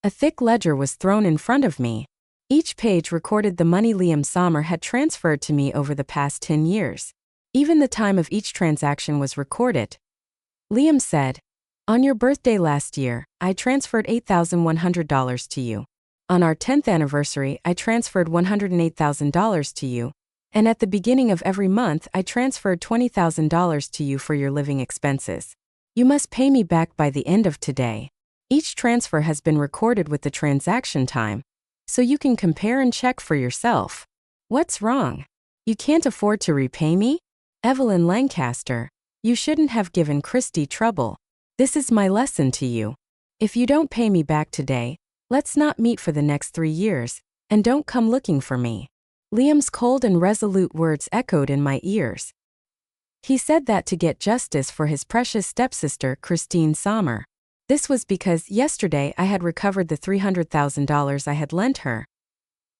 A thick ledger was thrown in front of me. Each page recorded the money Liam Sommer had transferred to me over the past 10 years. Even the time of each transaction was recorded. Liam said, "On your birthday last year, I transferred $8,100 to you. On our 10th anniversary, I transferred $108,000 to you. And at the beginning of every month, I transferred $20,000 to you for your living expenses. You must pay me back by the end of today." Each transfer has been recorded with the transaction time, so you can compare and check for yourself. What's wrong? You can't afford to repay me? Evelyn Lancaster, you shouldn't have given Christy trouble. This is my lesson to you. If you don't pay me back today, let's not meet for the next 3 years, and don't come looking for me. Liam's cold and resolute words echoed in my ears. He said that to get justice for his precious stepsister, Christine Sommer. This was because yesterday I had recovered the $300,000 I had lent her.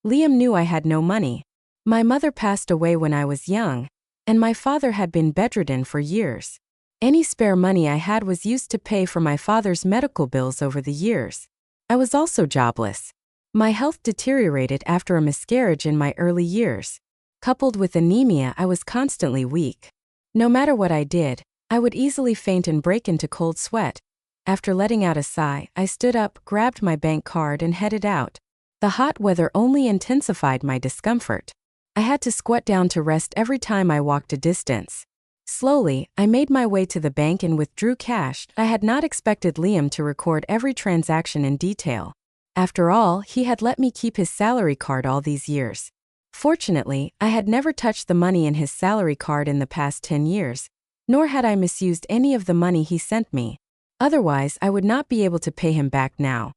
Liam knew I had no money. My mother passed away when I was young, and my father had been bedridden for years. Any spare money I had was used to pay for my father's medical bills over the years. I was also jobless. My health deteriorated after a miscarriage in my early years. Coupled with anemia, I was constantly weak. No matter what I did, I would easily faint and break into cold sweat. After letting out a sigh, I stood up, grabbed my bank card, and headed out. The hot weather only intensified my discomfort. I had to squat down to rest every time I walked a distance. Slowly, I made my way to the bank and withdrew cash. I had not expected Liam to record every transaction in detail. After all, he had let me keep his salary card all these years. Fortunately, I had never touched the money in his salary card in the past 10 years, nor had I misused any of the money he sent me. Otherwise, I would not be able to pay him back now.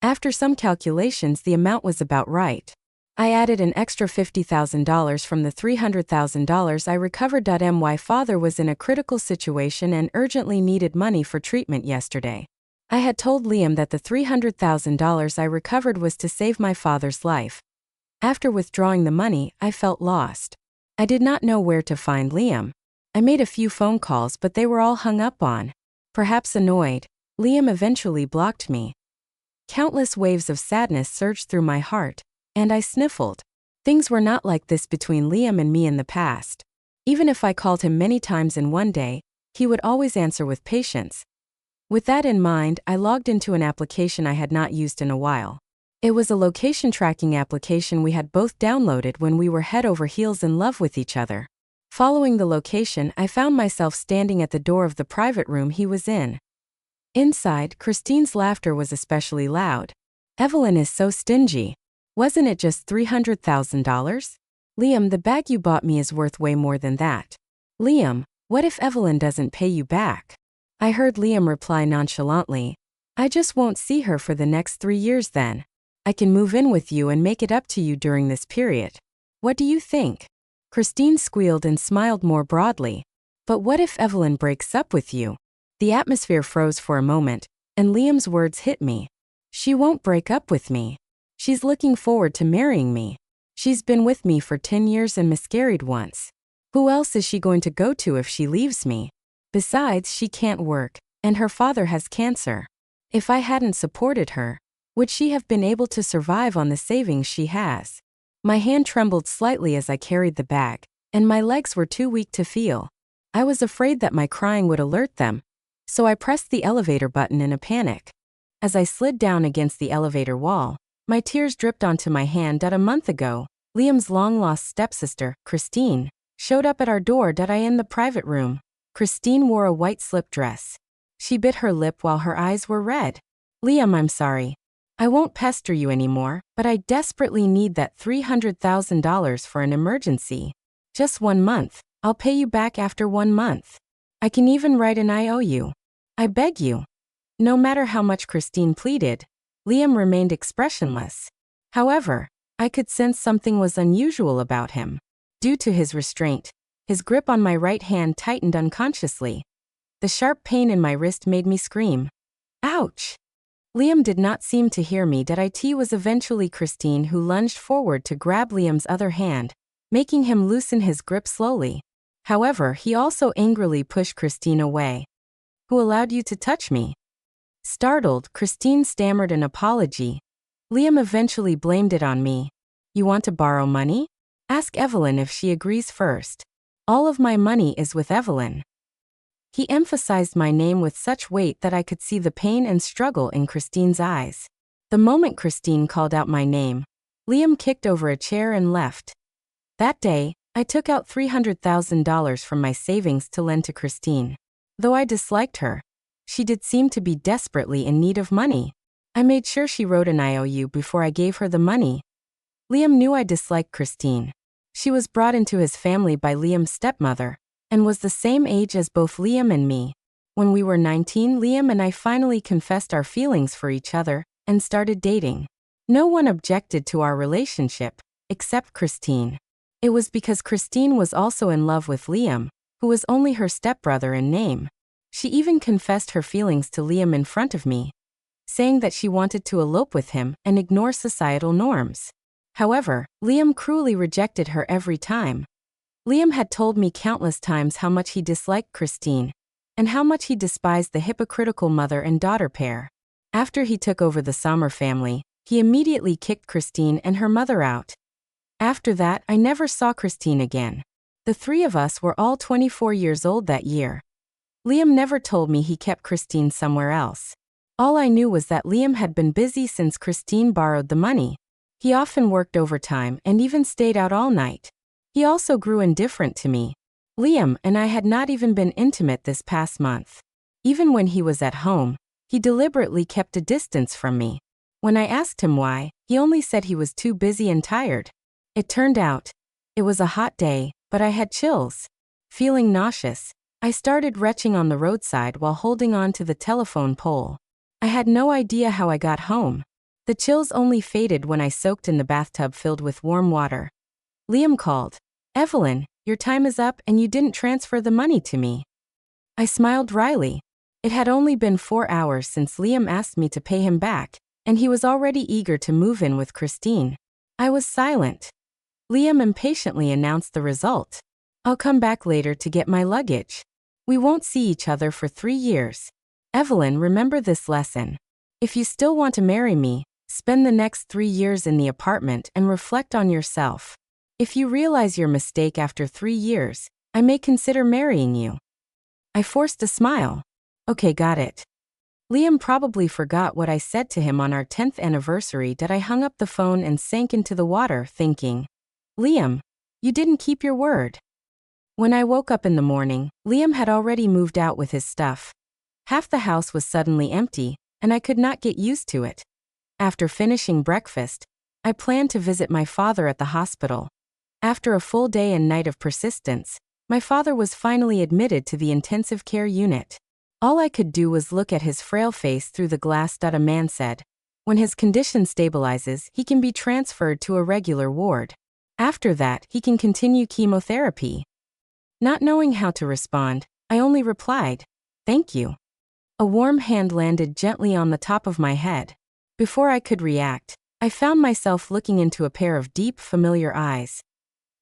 After some calculations, the amount was about right. I added an extra $50,000 from the $300,000 I recovered. My father was in a critical situation and urgently needed money for treatment yesterday. I had told Liam that the $300,000 I recovered was to save my father's life. After withdrawing the money, I felt lost. I did not know where to find Liam. I made a few phone calls, but they were all hung up on. Perhaps annoyed, Liam eventually blocked me. Countless waves of sadness surged through my heart, and I sniffled. Things were not like this between Liam and me in the past. Even if I called him many times in one day, he would always answer with patience. With that in mind, I logged into an application I had not used in a while. It was a location tracking application we had both downloaded when we were head over heels in love with each other. Following the location, I found myself standing at the door of the private room he was in. Inside, Christine's laughter was especially loud. "Evelyn is so stingy. Wasn't it just $300,000? Liam, the bag you bought me is worth way more than that. Liam, what if Evelyn doesn't pay you back?" I heard Liam reply nonchalantly, "I just won't see her for the next 3 years then. I can move in with you and make it up to you during this period. What do you think?" Christine squealed and smiled more broadly. "But what if Evelyn breaks up with you?" The atmosphere froze for a moment, and Liam's words hit me. "She won't break up with me. She's looking forward to marrying me. She's been with me for 10 years and miscarried once. Who else is she going to go to if she leaves me? Besides, she can't work, and her father has cancer. If I hadn't supported her, would she have been able to survive on the savings she has?" My hand trembled slightly as I carried the bag, and my legs were too weak to feel. I was afraid that my crying would alert them, so I pressed the elevator button in a panic. As I slid down against the elevator wall, my tears dripped onto my hand. A month ago, Liam's long-lost stepsister, Christine, showed up at our door. In the private room. Christine wore a white slip dress. She bit her lip while her eyes were red. "Liam, I'm sorry. I won't pester you anymore, but I desperately need that $300,000 for an emergency. Just 1 month. I'll pay you back after 1 month. I can even write an IOU. I beg you." No matter how much Christine pleaded, Liam remained expressionless. However, I could sense something was unusual about him. Due to his restraint, his grip on my right hand tightened unconsciously. The sharp pain in my wrist made me scream. "Ouch!" Liam did not seem to hear me. It was eventually Christine who lunged forward to grab Liam's other hand, making him loosen his grip slowly. However, he also angrily pushed Christine away. "Who allowed you to touch me?" Startled, Christine stammered an apology. Liam eventually blamed it on me. You want to borrow money? Ask Evelyn if she agrees first. All of my money is with Evelyn. He emphasized my name with such weight that I could see the pain and struggle in Christine's eyes. The moment Christine called out my name, Liam kicked over a chair and left. That day, I took out $300,000 from my savings to lend to Christine. Though I disliked her, she did seem to be desperately in need of money. I made sure she wrote an IOU before I gave her the money. Liam knew I disliked Christine. She was brought into his family by Liam's stepmother, and was the same age as both Liam and me. When we were 19, Liam and I finally confessed our feelings for each other and started dating. No one objected to our relationship, except Christine. It was because Christine was also in love with Liam, who was only her stepbrother in name. She even confessed her feelings to Liam in front of me, saying that she wanted to elope with him and ignore societal norms. However, Liam cruelly rejected her every time. Liam had told me countless times how much he disliked Christine, and how much he despised the hypocritical mother and daughter pair. After he took over the Sommer family, he immediately kicked Christine and her mother out. After that, I never saw Christine again. The three of us were all 24 years old that year. Liam never told me he kept Christine somewhere else. All I knew was that Liam had been busy since Christine borrowed the money. He often worked overtime and even stayed out all night. He also grew indifferent to me. Liam and I had not even been intimate this past month. Even when he was at home, he deliberately kept a distance from me. When I asked him why, he only said he was too busy and tired. It turned out, it was a hot day, but I had chills. Feeling nauseous, I started retching on the roadside while holding on to the telephone pole. I had no idea how I got home. The chills only faded when I soaked in the bathtub filled with warm water. Liam called. Evelyn, your time is up and you didn't transfer the money to me. I smiled wryly. It had only been 4 hours since Liam asked me to pay him back, and he was already eager to move in with Christine. I was silent. Liam impatiently announced the result. I'll come back later to get my luggage. We won't see each other for 3 years. Evelyn, remember this lesson. If you still want to marry me, spend the next 3 years in the apartment and reflect on yourself. If you realize your mistake after 3 years, I may consider marrying you. I forced a smile. Okay, got it. Liam probably forgot what I said to him on our 10th anniversary that I hung up the phone and sank into the water thinking, Liam, you didn't keep your word. When I woke up in the morning, Liam had already moved out with his stuff. Half the house was suddenly empty, and I could not get used to it. After finishing breakfast, I planned to visit my father at the hospital. After a full day and night of persistence, my father was finally admitted to the intensive care unit. All I could do was look at his frail face through the glass. A man said, when his condition stabilizes, he can be transferred to a regular ward. After that, he can continue chemotherapy. Not knowing how to respond, I only replied, thank you. A warm hand landed gently on the top of my head. Before I could react, I found myself looking into a pair of deep, familiar eyes.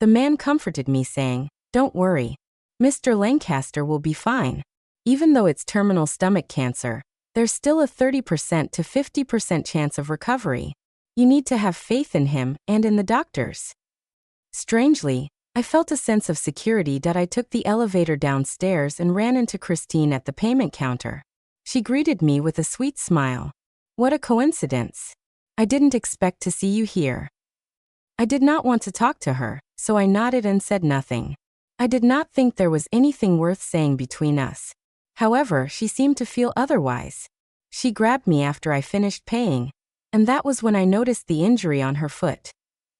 The man comforted me saying, don't worry. Mr. Lancaster will be fine. Even though it's terminal stomach cancer, there's still a 30% to 50% chance of recovery. You need to have faith in him and in the doctors. Strangely, I felt a sense of security that I took the elevator downstairs and ran into Christine at the payment counter. She greeted me with a sweet smile. What a coincidence. I didn't expect to see you here. I did not want to talk to her, so I nodded and said nothing. I did not think there was anything worth saying between us. However, she seemed to feel otherwise. She grabbed me after I finished paying, and that was when I noticed the injury on her foot.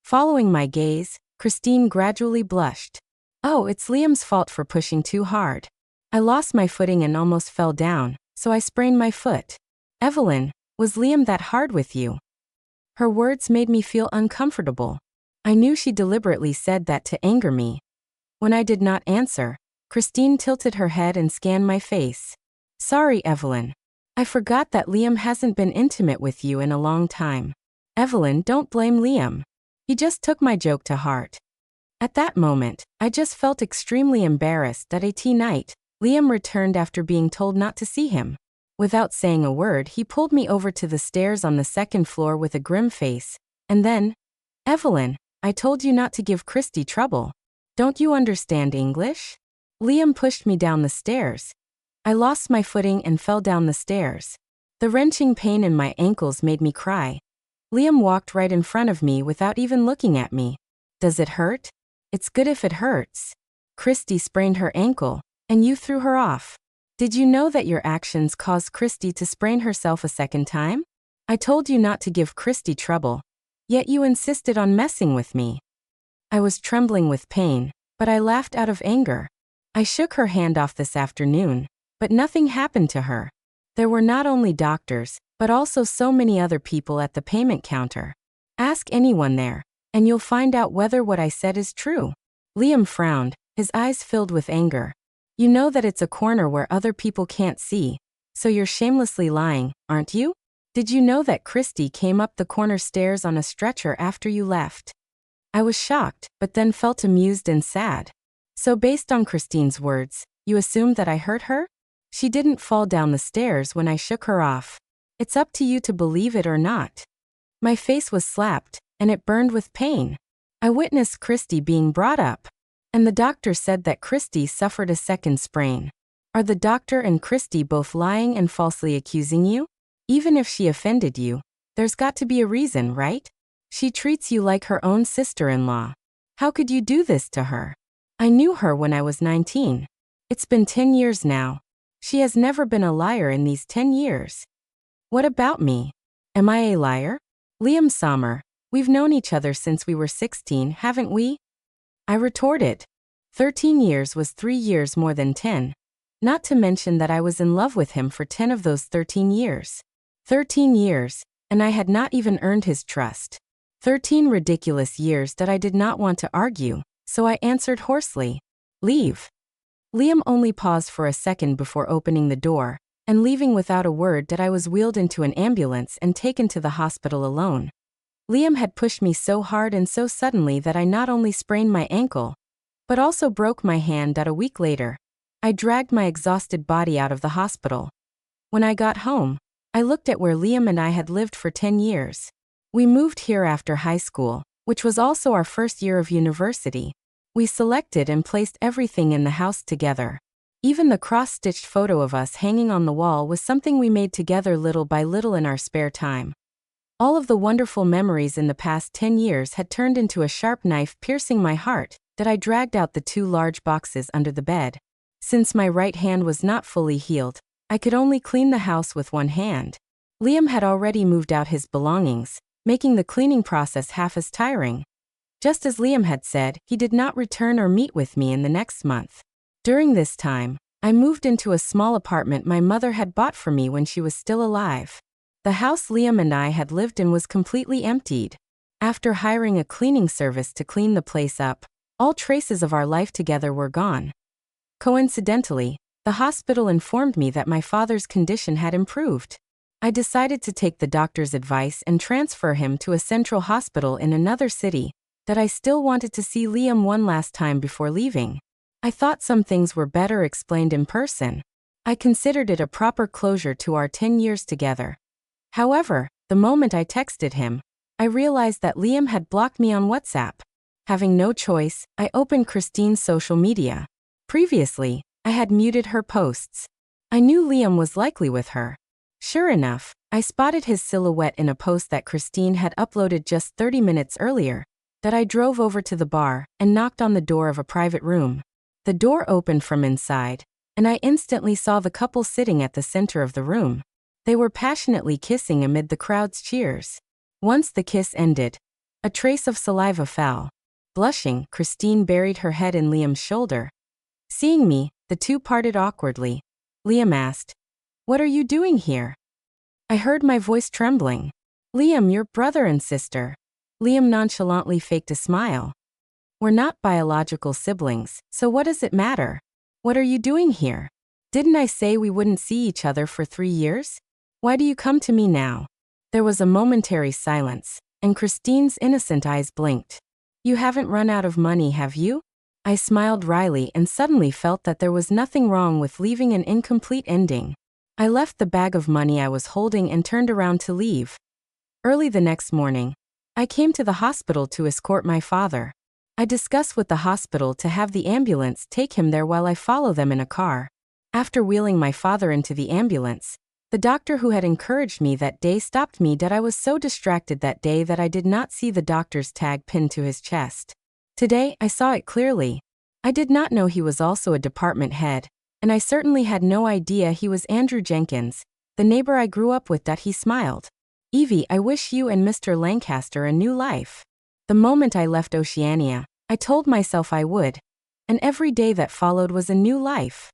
Following my gaze, Christine gradually blushed. Oh, it's Liam's fault for pushing too hard. I lost my footing and almost fell down, so I sprained my foot. Evelyn, was Liam that hard with you? Her words made me feel uncomfortable. I knew she deliberately said that to anger me. When I did not answer, Christine tilted her head and scanned my face. Sorry, Evelyn. I forgot that Liam hasn't been intimate with you in a long time. Evelyn, don't blame Liam. He just took my joke to heart. At that moment, I just felt extremely embarrassed that at night, Liam returned after being told not to see him. Without saying a word, he pulled me over to the stairs on the second floor with a grim face. And then, "Evelyn, I told you not to give Christy trouble. Don't you understand English?" Liam pushed me down the stairs. I lost my footing and fell down the stairs. The wrenching pain in my ankles made me cry. Liam walked right in front of me without even looking at me. "Does it hurt?" "It's good if it hurts. Christy sprained her ankle, and you threw her off. Did you know that your actions caused Christy to sprain herself a second time? I told you not to give Christy trouble, yet you insisted on messing with me." I was trembling with pain, but I laughed out of anger. I shook her hand off this afternoon, but nothing happened to her. There were not only doctors, but also so many other people at the payment counter. Ask anyone there, and you'll find out whether what I said is true. Liam frowned, his eyes filled with anger. "You know that it's a corner where other people can't see, so you're shamelessly lying, aren't you? Did you know that Christy came up the corner stairs on a stretcher after you left?" I was shocked, but then felt amused and sad. "So based on Christine's words, you assumed that I hurt her? She didn't fall down the stairs when I shook her off. It's up to you to believe it or not." My face was slapped, and it burned with pain. I witnessed Christy being brought up, and the doctor said that Christy suffered a second sprain. Are the doctor and Christy both lying and falsely accusing you? Even if she offended you, there's got to be a reason, right? She treats you like her own sister-in-law. How could you do this to her? I knew her when I was 19. It's been 10 years now. She has never been a liar in these 10 years. What about me? Am I a liar? Liam Sommer, we've known each other since we were 16, haven't we? I retorted. 13 years was 3 years more than 10. Not to mention that I was in love with him for 10 of those 13 years. 13 years, and I had not even earned his trust. 13 ridiculous years that I did not want to argue, so I answered hoarsely, "Leave." Liam only paused for a second before opening the door, and leaving without a word that I was wheeled into an ambulance and taken to the hospital alone. Liam had pushed me so hard and so suddenly that I not only sprained my ankle, but also broke my hand. A week later, I dragged my exhausted body out of the hospital. When I got home, I looked at where Liam and I had lived for 10 years. We moved here after high school, which was also our first year of university. We selected and placed everything in the house together. Even the cross-stitched photo of us hanging on the wall was something we made together little by little in our spare time. All of the wonderful memories in the past 10 years had turned into a sharp knife piercing my heart that I dragged out the 2 large boxes under the bed. Since my right hand was not fully healed, I could only clean the house with one hand. Liam had already moved out his belongings, making the cleaning process half as tiring. Just as Liam had said, he did not return or meet with me in the next month. During this time, I moved into a small apartment my mother had bought for me when she was still alive. The house Liam and I had lived in was completely emptied. After hiring a cleaning service to clean the place up, all traces of our life together were gone. Coincidentally, the hospital informed me that my father's condition had improved. I decided to take the doctor's advice and transfer him to a central hospital in another city, that I still wanted to see Liam one last time before leaving. I thought some things were better explained in person. I considered it a proper closure to our 10 years together. However, the moment I texted him, I realized that Liam had blocked me on WhatsApp. Having no choice, I opened Christine's social media. Previously, I had muted her posts. I knew Liam was likely with her. Sure enough, I spotted his silhouette in a post that Christine had uploaded just 30 minutes earlier, that I drove over to the bar and knocked on the door of a private room. The door opened from inside, and I instantly saw the couple sitting at the center of the room. They were passionately kissing amid the crowd's cheers. Once the kiss ended, a trace of saliva fell. Blushing, Christine buried her head in Liam's shoulder. Seeing me, the two parted awkwardly. Liam asked, "What are you doing here?" I heard my voice trembling. "Liam, your brother and sister." Liam nonchalantly faked a smile. "We're not biological siblings, so what does it matter? What are you doing here? Didn't I say we wouldn't see each other for 3 years? Why do you come to me now?" There was a momentary silence, and Christine's innocent eyes blinked. "You haven't run out of money, have you?" I smiled wryly and suddenly felt that there was nothing wrong with leaving an incomplete ending. I left the bag of money I was holding and turned around to leave. Early the next morning, I came to the hospital to escort my father. I discussed with the hospital to have the ambulance take him there while I follow them in a car. After wheeling my father into the ambulance, the doctor who had encouraged me that day stopped me that I was so distracted that day that I did not see the doctor's tag pinned to his chest. Today, I saw it clearly. I did not know he was also a department head, and I certainly had no idea he was Andrew Jenkins, the neighbor I grew up with. That he smiled. Evie, I wish you and Mr. Lancaster a new life. The moment I left Oceania, I told myself I would, and every day that followed was a new life.